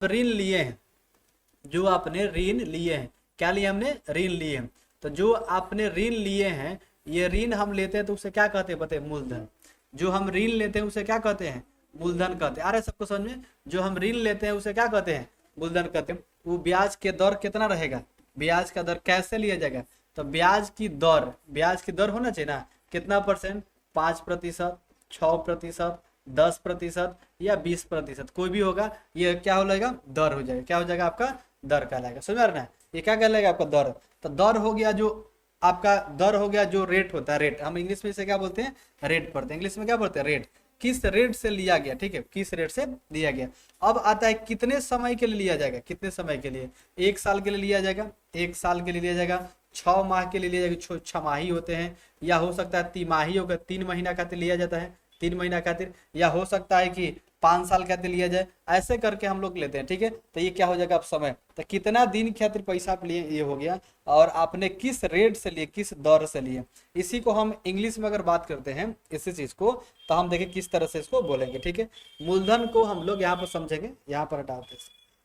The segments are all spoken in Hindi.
ऋण लिए हैं, जो आपने ऋण लिए हैं, क्या लिए हमने, ऋण लिए हैं। तो जो आपने ऋण लिए हैं, ये ऋण हम लेते हैं तो उसे क्या कहते हैं बताइए, मूलधन। जो हम ऋण लेते हैं उसे क्या कहते हैं, मूलधन कहते हैं। आ रहा है सबको समझ में, जो हम ऋण लेते हैं उसे क्या कहते हैं, मूलधन कहते हैं। वो ब्याज के दर कितना रहेगा, ब्याज का दर कैसे लिया जाएगा, तो ब्याज की दर होना चाहिए ना, कितना परसेंट, 5%, 6%, 10% या 20%, कोई भी होगा, ये क्या हो जाएगा, दर हो जाएगा, क्या हो जाएगा आपका, दर कहलाएगा। समझ आ रहा है, ये क्या कहलाएगा आपका, दर। तो दर हो गया जो आपका, दर हो गया जो रेट होता है, रेट हम इंग्लिश में इसे क्या बोलते हैं, रेट पढ़ते हैं, इंग्लिश में क्या बोलते हैं, रेट। किस रेट से लिया गया, ठीक है, किस रेट से लिया गया। अब आता है कितने समय के लिए लिया जाएगा, कितने समय के लिए, 1 साल के लिए लिया जाएगा, 1 साल के लिए लिया जाएगा, 6 माह के लिए लिया जाएगा, 6 माही होते हैं, या हो सकता है तिमाही होगा, 3 महीना खातिर लिया जाता है, 3 महीना खातिर, या हो सकता है कि 5 साल खातिर लिया जाए, ऐसे करके हम लोग लेते हैं, ठीक है। तो ये क्या हो जाएगा, आप समय, तो कितना दिन खातिर पैसा आप लिए, ये हो गया, और आपने किस रेट से लिए, किस दर से लिए। इसी को हम इंग्लिश में अगर बात करते हैं इसी चीज को, तो हम देखें किस तरह से इसको बोलेंगे, ठीक है। मूलधन को हम लोग यहाँ पर समझेंगे, यहाँ पर हटाते हैं,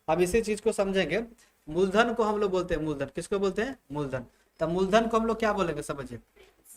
अब इसी चीज को समझेंगे। मूलधन को हम लोग बोलते हैं मूलधन, किसको बोलते हैं, मूलधन। तो मूलधन को हम लोग क्या बोलेंगे, समझिए,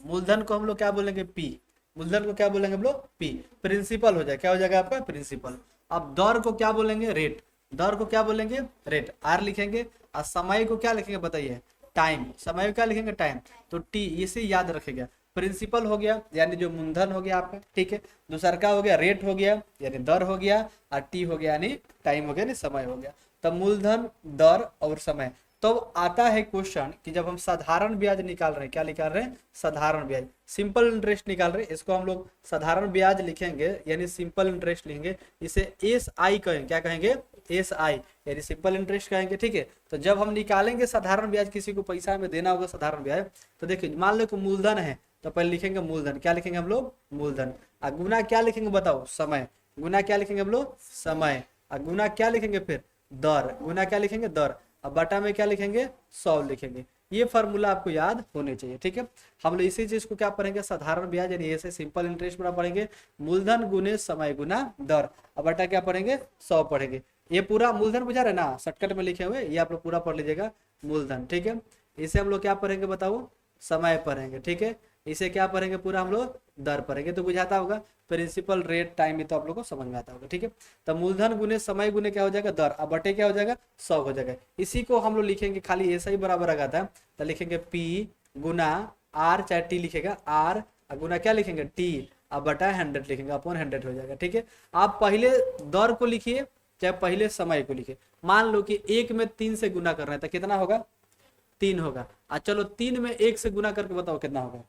मूलधन को हम लोग क्या बोलेंगे, पी। मूलधन को क्या बोलेंगे हम लोग, पी। प्रिंसिपल हो जाए, क्या हो जाएगा आपका, प्रिंसिपल। अब दर को क्या बोलेंगे, रेट। दर को क्या बोलेंगे, रेट, आर लिखेंगे। और समय को क्या लिखेंगे बताइए, टाइम। समय को क्या लिखेंगे, टाइम। तो टी, इसे याद रखेगा। प्रिंसिपल हो गया यानी जो मूलधन हो गया आपका, ठीक है। दूसरा का हो गया रेट हो गया यानी दर हो गया, और टी हो गया यानी टाइम हो गया, यानी समय हो गया। तब मूलधन, दर और समय। तो आता है क्वेश्चन कि जब हम साधारण ब्याज निकाल रहे हैं, क्या निकाल रहे हैं, साधारण ब्याज, सिंपल इंटरेस्ट निकाल रहे हैं, इसको हम लोग साधारण ब्याज लिखेंगे यानी सिंपल इंटरेस्ट लेंगे। इसे एस आई कहेंगे, क्या कहेंगे, एस आई यानी सिंपल इंटरेस्ट कहेंगे, ठीक है। तो जब हम निकालेंगे साधारण ब्याज, किसी को पैसा में देना होगा साधारण ब्याज, तो देखिए मान लो कि मूलधन है, तो पहले लिखेंगे मूलधन, क्या लिखेंगे हम लोग, मूलधन। और गुना क्या लिखेंगे बताओ, समय। गुना क्या लिखेंगे हम लोग, समय। और गुना क्या लिखेंगे फिर, दर। गुना क्या लिखेंगे, दर। अब बटा में क्या लिखेंगे, 100 लिखेंगे। ये फार्मूला आपको याद होने चाहिए, ठीक है। हम लोग इसी चीज को क्या पढ़ेंगे, साधारण ब्याज यानी ऐसे सिंपल इंटरेस्ट पूरा पढ़ेंगे, मूलधन गुने समय गुना दर। अब बटा क्या पढ़ेंगे, 100 पढ़ेंगे। ये पूरा मूलधन बुझा रहे ना, शॉर्टकट में लिखे हुए, ये आप लोग पूरा पढ़ लीजिएगा, मूलधन, ठीक है। इसे हम लोग क्या पढ़ेंगे बताओ, समय पढ़ेंगे, ठीक है। इसे क्या पढ़ेंगे पूरा हम लोग, दर पढ़ेंगे। तो बुझाता होगा, प्रिंसिपल, रेट, टाइम, ये तो आप लोग को समझ में आता होगा, ठीक है। तो मूलधन गुने समय गुने क्या हो जाएगा, दर। अब बटे क्या हो जाएगा, 100 हो जाएगा। इसी को हम लोग लिखेंगे, खाली ऐसा ही बराबर आ था, तो लिखेंगे पी गुना आर, चाहे टी लिखेगा आर, गुना क्या लिखेंगे, टी, अब बटा 100 लिखेंगे, अपॉन 100 हो जाएगा, ठीक है। आप पहले दर को लिखिए चाहे पहले समय को लिखिए। मान लो कि 1 में 3 से गुना कर रहे हैं, तो कितना होगा, 3 होगा। चलो 3 में 1 से गुना करके बताओ कितना होगा,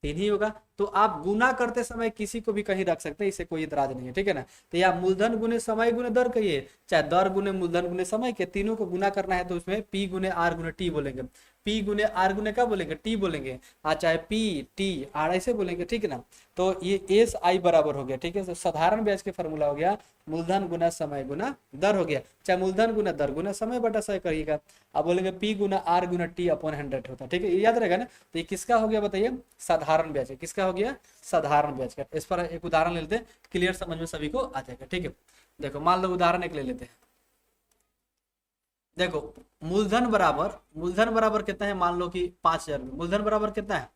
3 ही होगा। तो आप गुना करते समय किसी को भी कहीं रख सकते हैं, इसे कोई इतराज नहीं है, ठीक है ना। तो या मूलधन गुने समय गुने दर कहिए, चाहे दर गुने मूलधन गुने समय के, तीनों को गुना करना है तो उसमें पी गुने आर गुने टी बोलेंगे। पी गुने आर गुने क्या बोलेंगे, टी बोलेंगे। चाहे पी टी आर ऐसे बोलेंगे, ठीक है ना। तो ये एस आई बराबर हो गया, ठीक है। तो साधारण ब्याज के फॉर्मूला हो गया मूलधन गुना समय गुना दर हो गया, चाहे मूलधन गुना दर गुना समय बटा 100 करिएगा। अब बोलेंगे पी गुना आर गुना टी अपॉन 100 होता है, ठीक है। ये याद रहेगा ना। तो ये किसका हो गया बताइए, साधारण ब्याज। किसका हो गया, साधारण ब्याज का। इस पर एक उदाहरण ले लेते हैं, क्लियर समझ में सभी को आ जाएगा, ठीक है। देखो मान लो उदाहरण एक ले लेते हैं। देखो मूलधन बराबर कितना है, मान लो कि 5,000 रुपये। मूलधन बराबर कितना है,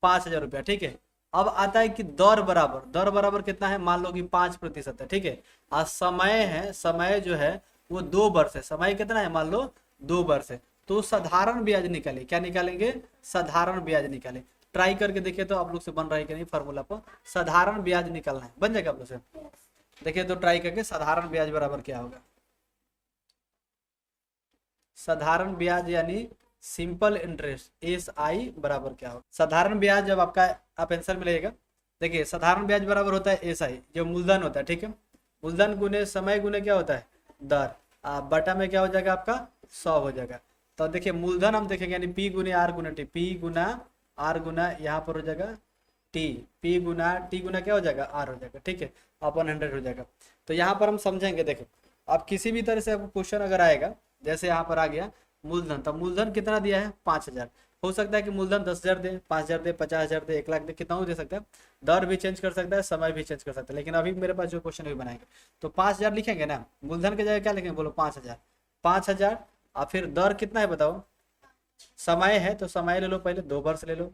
5,000 रुपया, ठीक है। अब आता है कि दर बराबर कितना है, मान लो कि 5% है, ठीक है। और समय है, समय जो है वो 2 वर्ष है। समय कितना है, मान लो 2 वर्ष है। तो साधारण ब्याज निकाले, क्या निकालेंगे, साधारण ब्याज निकाले। ट्राई करके देखिए तो आप लोग से बन रहा है कि नहीं, फार्मूला पर साधारण ब्याज निकालना है, बन जाएगा आप लोग से। देखिए तो ट्राई करके साधारण ब्याज बराबर क्या होगा। साधारण ब्याज यानी सिंपल इंटरेस्ट, एस आई बराबर क्या होगा। साधारण ब्याज जब आपका आप आंसर मिलेगा, देखिए साधारण ब्याज बराबर होता है एस आई, जो मूलधन होता है, ठीक है। मूलधन गुने समय गुने क्या होता है, दर। बटा में क्या हो जाएगा आपका, 100 हो जाएगा। तो देखिए मूलधन हम देखेंगे यानी पी गुने आर गुना टी, पी गुना आर गुना यहाँ पर हो जाएगा टी, पी गुना टी गुना क्या हो जाएगा, आर हो जाएगा, ठीक है, अपॉन 100 हो जाएगा। तो यहाँ पर हम समझेंगे, देखो अब किसी भी तरह से आपको क्वेश्चन अगर आएगा, जैसे यहाँ पर आ गया मूलधन, तो मूलधन कितना दिया है, 5,000। हो सकता है कि मूलधन 10,000 दे, 5,000 दे, 50,000 दे, 1 लाख दे, कितना दे सकता है। दर भी चेंज कर सकता है, समय भी चेंज कर सकता है। लेकिन अभी मेरे पास जो क्वेश्चन भी बनाएंगे तो 5,000 लिखेंगे ना, मूलधन की जगह क्या लिखेंगे बोलो, 5,000। 5,000 और फिर दर कितना है बताओ, समय है तो समय ले लो, पहले 2 वर्ष ले लो।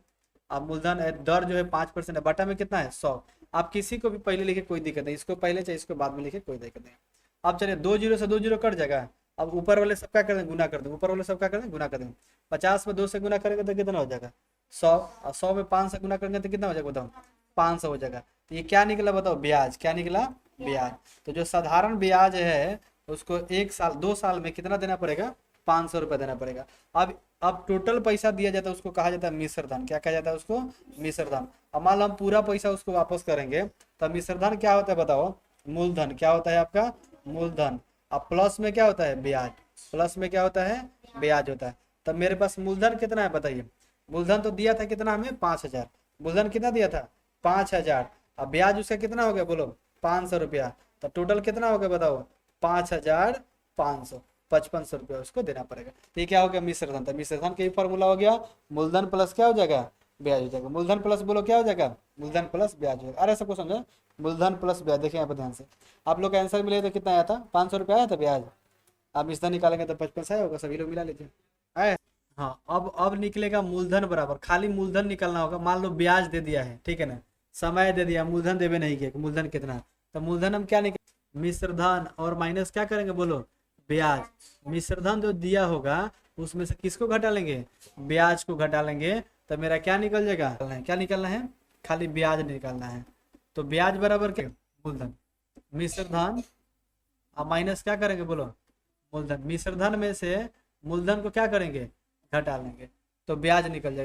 अब मूलधन है, दर जो है 5% है, बटा में कितना है 100। आप किसी को भी पहले लिखे कोई दिक्कत नहीं, इसको पहले चाहे इसको बाद में लिखे कोई दिक्कत नहीं। अब चलिए 2 जीरो से 2 जीरो कट जाएगा। अब ऊपर वाले सब क्या कर देंगे, गुना कर देंगे, ऊपर वाले सब क्या कर देंगे, गुना कर देंगे। 50 में 2 से गुना करेंगे तो कितना हो जाएगा 100, और 100 में 5 से गुना करेंगे तो कितना हो जाएगा बताओ, 500 हो जाएगा। तो ये क्या निकला बताओ, ब्याज। क्या निकला, ब्याज। तो जो साधारण ब्याज है उसको 1 साल 2 साल में कितना देना पड़ेगा, 500 रुपये देना पड़ेगा। अब टोटल पैसा दिया जाता है उसको कहा जाता है मिश्र धन। क्या कहा जाता है उसको, मिश्र धन। अब मान लो हम पूरा पैसा उसको वापस करेंगे तो मिश्र धन क्या होता है बताओ, मूलधन। क्या होता है आपका, मूलधन। अब प्लस में क्या होता है, ब्याज। प्लस में क्या होता है, ब्याज होता है। तब मेरे पास मूलधन कितना है बताइए, मूलधन तो दिया था कितना हमें, 5,000। मूलधन कितना दिया था, 5,000। अब ब्याज उसका कितना हो गया बोलो, 500 रुपया। तो टोटल कितना हो गया बताओ, 5,500, 5,500 रुपया उसको देना पड़ेगा। तो ये क्या हो गया, मिश्र धन। तो मिश्र धन का ही फॉर्मूला हो गया, मूलधन प्लस क्या हो जाएगा, ब्याज हो जाएगा। मूलधन प्लस बोलो क्या हो जाएगा, मूलधन प्लस ब्याज हो जाएगा। अरे सबको समझो, मूलधन प्लस ब्याज। देखिए यहाँ पर ध्यान से, आप लोग का आंसर मिले तो कितना आया था, 500 रुपया आया था ब्याज। आप मिश्र धन निकालेंगे तो 55 आया होगा, सभी लोग मिला लीजिए आए। हाँ, अब निकलेगा मूलधन बराबर, खाली मूलधन निकलना होगा। मान लो ब्याज दे दिया है, ठीक है ना, समय दे दिया, मूलधन देवे नहीं किया, मूलधन कितना है। तो मूलधन हम क्या निकल, मिश्र धन और माइनस क्या करेंगे बोलो, ब्याज। मिश्र धन जो दिया होगा उसमें से किसको घटा लेंगे, ब्याज को घटा लेंगे। तो मेरा क्या निकल जाएगा, क्या निकलना है, खाली ब्याज निकालना है। तो ब्याज बराबर क्या, मूलधन। मिश्र धन अब माइनस क्या करेंगे बोलो, मूलधन। मिश्र धन में से मूलधन को क्या करेंगे, घटा लेंगे, तो ब्याज निकल जाएगा।